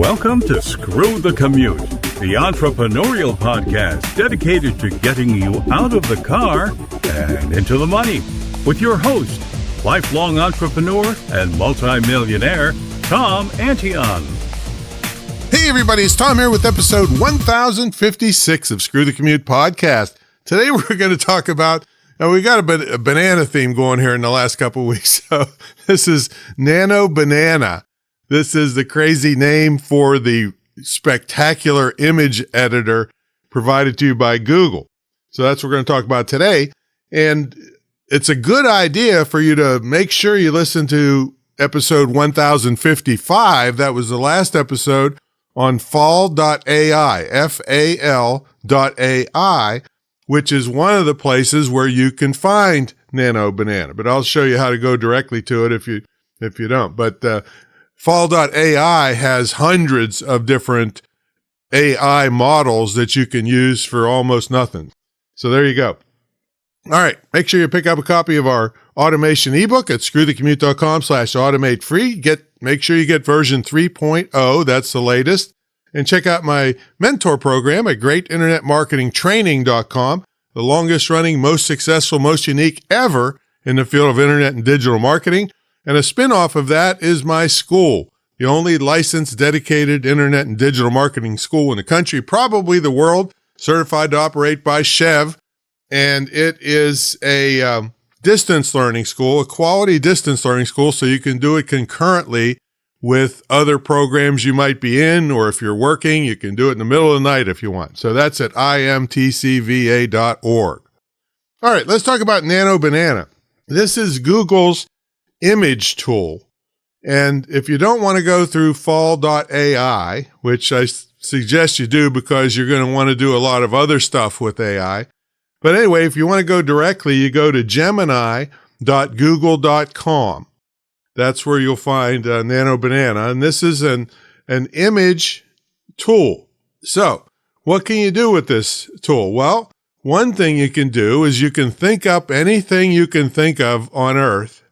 Welcome to Screw the Commute, the entrepreneurial podcast dedicated to getting you out of the car and into the money. With your host, lifelong entrepreneur and multimillionaire, Tom Antion. Hey everybody, it's Tom here with episode 1056 of Screw the Commute podcast. Today we're going to talk about, we got a banana theme going here in the last couple of weeks. So this is Nano Banana. This is the crazy name for the spectacular image editor provided to you by Google. So that's what we're going to talk about today. And it's a good idea for you to make sure you listen to episode 1055. That was the last episode on fall.ai, F-A-L.ai, which is one of the places where you can find Nano Banana. But I'll show you how to go directly to it if you don't. But fall.ai has hundreds of different AI models that you can use for almost nothing. So there you go. All right. Make sure you pick up a copy of our automation ebook at screwthecommute.com/automate free. Make sure you get version 3.0. That's the latest. And check out my mentor program at greatinternetmarketingtraining.com, the longest running, most successful, most unique ever in the field of internet and digital marketing. And a spinoff of that is my school, the only licensed, dedicated internet and digital marketing school in the country, probably the world, certified to operate by Chev. And it is a distance learning school, a quality distance learning school, so you can do it concurrently with other programs you might be in, or if you're working, you can do it in the middle of the night if you want. So that's at imtcva.org. All right, let's talk about Nano Banana. This is Google's image tool. And if you don't want to go through fall.ai, which I suggest you do because you're going to want to do a lot of other stuff with AI. But anyway, if you want to go directly, you go to gemini.google.com. That's where you'll find Nano Banana. And this is an image tool. So what can you do with this tool? Well, one thing you can do is you can think up anything you can think of on Earth.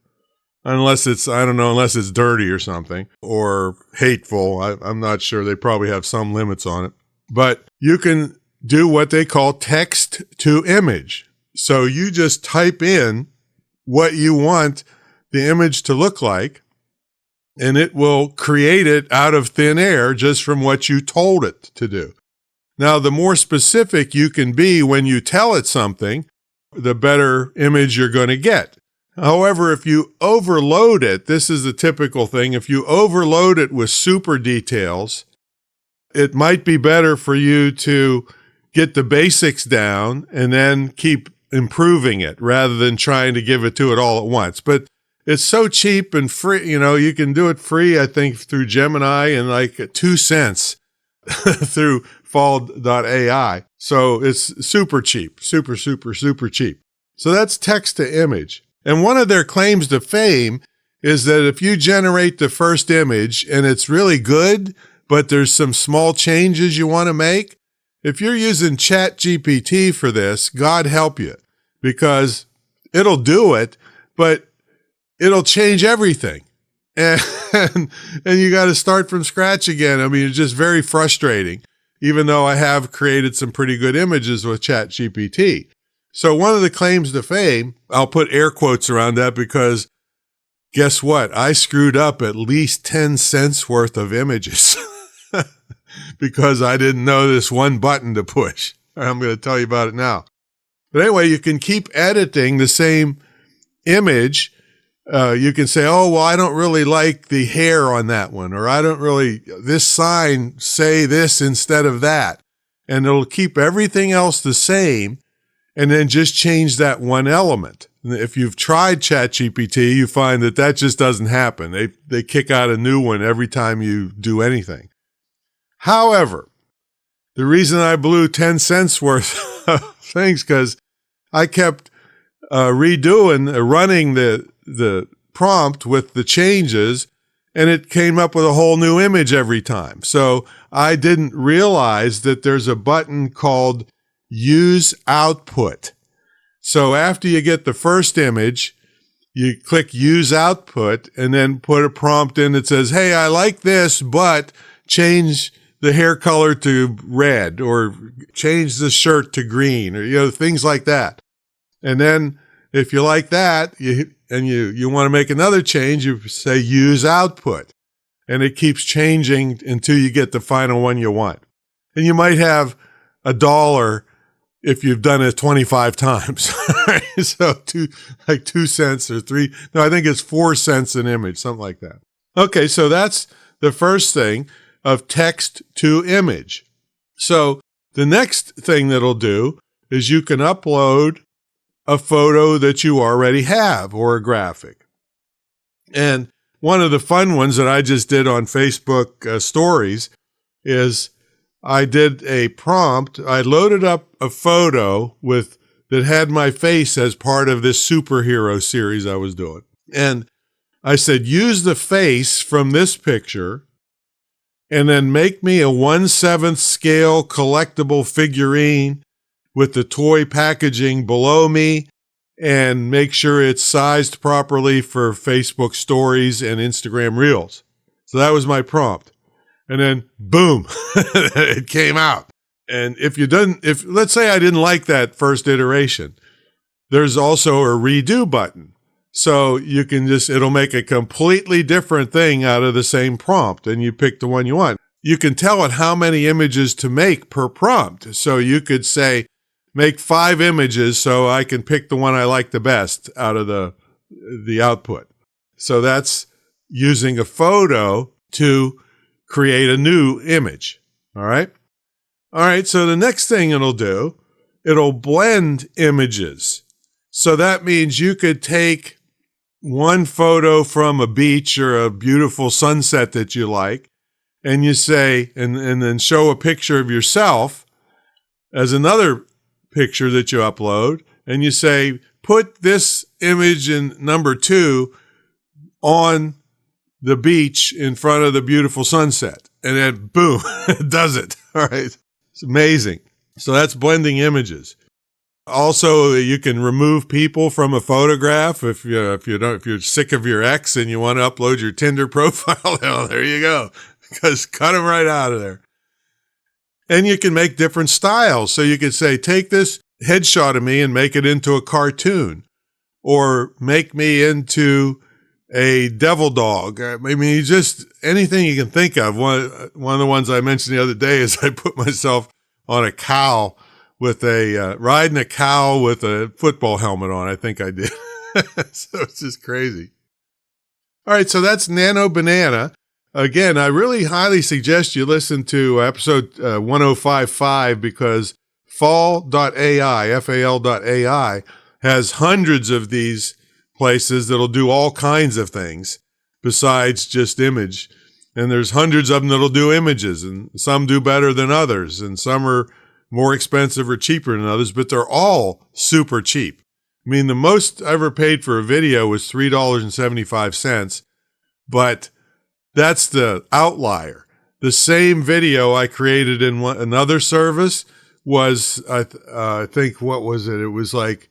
Unless it's dirty or something, or hateful. I'm not sure. They probably have some limits on it. But you can do what they call text to image. So you just type in what you want the image to look like, and it will create it out of thin air just from what you told it to do. Now, the more specific you can be when you tell it something, the better image you're going to get. However, if you overload it, this is the typical thing. If you overload it with super details, it might be better for you to get the basics down and then keep improving it rather than trying to give it to it all at once. But it's so cheap and free. You can do it free, I think, through Gemini and like 2 cents through fall.ai. So it's super cheap, super cheap. So that's text to image. And one of their claims to fame is that if you generate the first image and it's really good, but there's some small changes you want to make, if you're using ChatGPT for this, God help you, because it'll do it, but it'll change everything. And you got to start from scratch again. I mean, it's just very frustrating, even though I have created some pretty good images with ChatGPT. So one of the claims to fame, I'll put air quotes around that because guess what? I screwed up at least 10 cents worth of images because I didn't know this one button to push. I'm going to tell you about it now. But anyway, you can keep editing the same image. You can say, oh, well, I don't really like the hair on that one, or this sign, say this instead of that. And it'll keep everything else the same. And then just change that one element. If you've tried ChatGPT, you find that just doesn't happen. They kick out a new one every time you do anything. However, the reason I blew 10 cents worth of things because I kept running the prompt with the changes, and it came up with a whole new image every time. So I didn't realize that there's a button called Use Output. So after you get the first image, you click Use Output and then put a prompt in that says, hey, I like this, but change the hair color to red, or change the shirt to green, or, things like that. And then if you like that, you want to make another change, you say use output. And it keeps changing until you get the final one you want. And you might have $1 if you've done it 25 times. So 2 cents or 3. No, I think it's 4 cents an image, something like that. Okay, so that's the first thing, of text to image. So the next thing that'll do is you can upload a photo that you already have, or a graphic. And one of the fun ones that I just did on Facebook stories is I did a prompt. I loaded up a photo that had my face as part of this superhero series I was doing. And I said, use the face from this picture and then make me a 1/7 scale collectible figurine with the toy packaging below me, and make sure it's sized properly for Facebook stories and Instagram reels. So that was my prompt. And then boom, it came out. And if let's say I didn't like that first iteration, there's also a redo button. So you can it'll make a completely different thing out of the same prompt, and you pick the one you want. You can tell it how many images to make per prompt. So you could say, make 5 images so I can pick the one I like the best out of the output. So that's using a photo to create a new image. All right. All right. So the next thing it'll blend images. So that means you could take one photo from a beach or a beautiful sunset that you like, and you say, and then show a picture of yourself as another picture that you upload, and you say, put this image in number 2 on the beach in front of the beautiful sunset. And then boom, it does it. All right. It's amazing. So that's blending images. Also, you can remove people from a photograph if you're sick of your ex and you want to upload your Tinder profile. Well, there you go. Because cut them right out of there. And you can make different styles. So you could say, take this headshot of me and make it into a cartoon, or make me into a devil dog. I mean, just anything you can think of. One of the ones I mentioned the other day is I put myself on a cow riding a cow with a football helmet on. I think I did. So it's just crazy. All right. So that's Nano Banana. Again, I really highly suggest you listen to episode 1055, because fall.ai, FAL.ai, has hundreds of these places that'll do all kinds of things besides just image. And there's hundreds of them that'll do images, and some do better than others, and some are more expensive or cheaper than others, but they're all super cheap. I mean, the most I ever paid for a video was $3.75, but that's the outlier. The same video I created in another service was, I think, what was it? It was like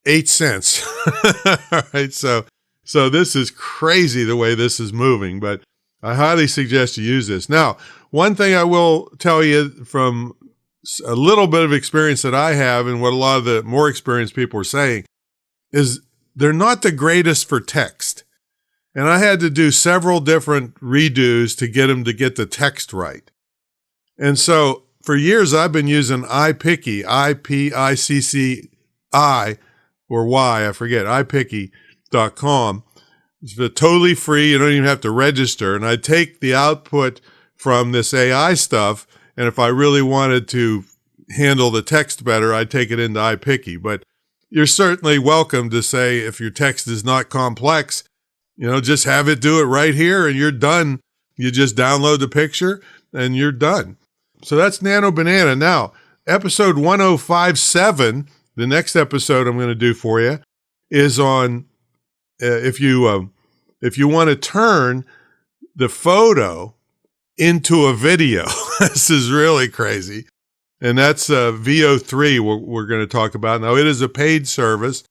8 cents. All right. So this is crazy the way this is moving, but I highly suggest you use this. Now, one thing I will tell you from a little bit of experience that I have, and what a lot of the more experienced people are saying, is they're not the greatest for text. And I had to do several different redos to get them to get the text right. And so for years, I've been using iPicki, IPICCI, or Y, I forget, iPicki.com. It's totally free. You don't even have to register. And I take the output from this AI stuff, and if I really wanted to handle the text better, I'd take it into iPicki. But you're certainly welcome to say, if your text is not complex, just have it do it right here and you're done. You just download the picture and you're done. So that's Nano Banana. Now, episode 1057, the next episode I'm going to do for you, is on if you want to turn the photo into a video. This is really crazy. And that's VO3 we're going to talk about. Now, it is a paid service.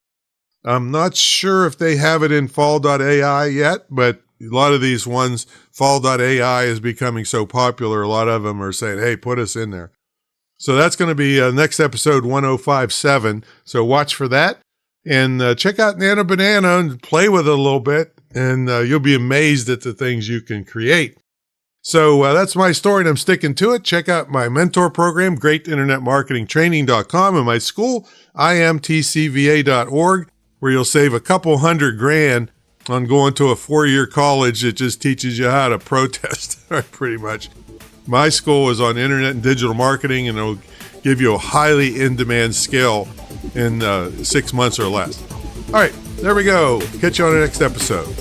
I'm not sure if they have it in fall.ai yet, but lot of these ones, fall.ai is becoming so popular. A lot of them are saying, hey, put us in there. So that's going to be next episode 1057. So watch for that. And check out Nano Banana and play with it a little bit. And you'll be amazed at the things you can create. So that's my story, and I'm sticking to it. Check out my mentor program, greatinternetmarketingtraining.com, and my school, imtcva.org, where you'll save a couple $100,000 on going to a 4-year college that just teaches you how to protest, pretty much. My school is on internet and digital marketing, and it'll give you a highly in-demand skill in 6 months or less. All right, there we go. Catch you on the next episode.